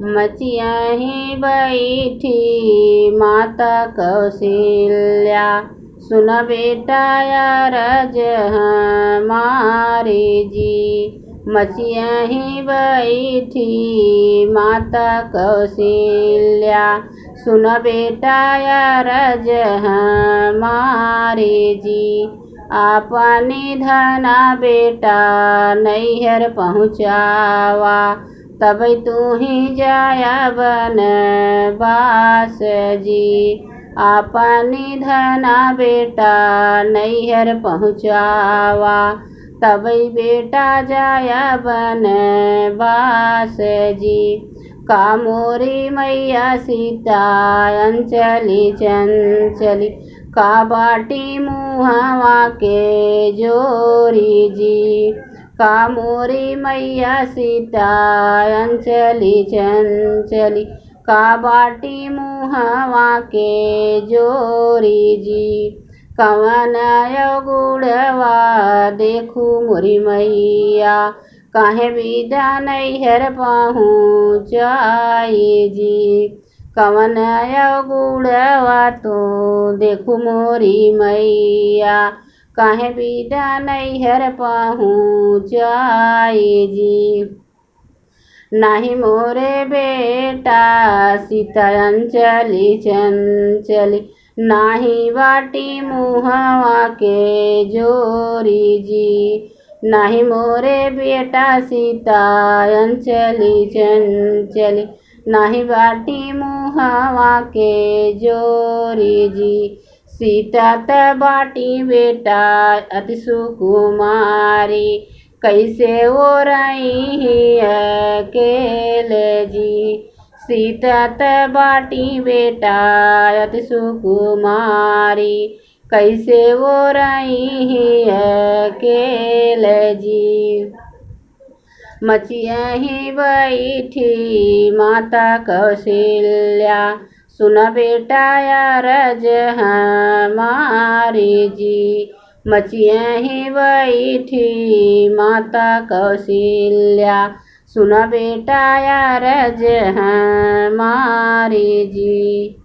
मचिया ही बैठी माता कौशल्या, सुन बेटा अरज हमारे जी। मचिया ही बैठी माता कौशल्या, सुन बेटा अरज हमारे जी। आपनी धना बेटा नैहर पहुँचावा, तब तू ही जाया बनवास जी। आपनी धना बेटा नैहर पहुँचावा, तब बेटा जाया बनवास जी। का मोरी मैया सीता अंचली चंचली, का बाटी मुहवा के जोरी जी। का मोरी मैया सीता अंचली चंचली, का बाटी मुहवा के जोरी जी। कवन गुड़वा देखू मोरी मैया, काहे विदा नैहर पहुँचाई जी। कवन गुड़वा तो देखू मोरी मैया, काहे विदा नैहर पहुँचाई जी। नाही मोरे बेटा सीता अंचली चंचली, नाही बाटी मुहवा के जोरी जी। नाही मोरे बेटा सीता अंचली चंचली, नाही बाटी मुहवा के जोरी जी। सीता त बाटी बेटा अति सुकुमारी, कैसे वो रही अकेले जी। सीता त बाटी बेटा अति सुकुमारी, कैसे वो रही अकेले जी। मचिया ही बैठी माता कौशल्या, सुन बेटा अरज हमारी जी। मचिया ही बैठी माता कौशल्या, सुन बेटा अरज हमारी जी।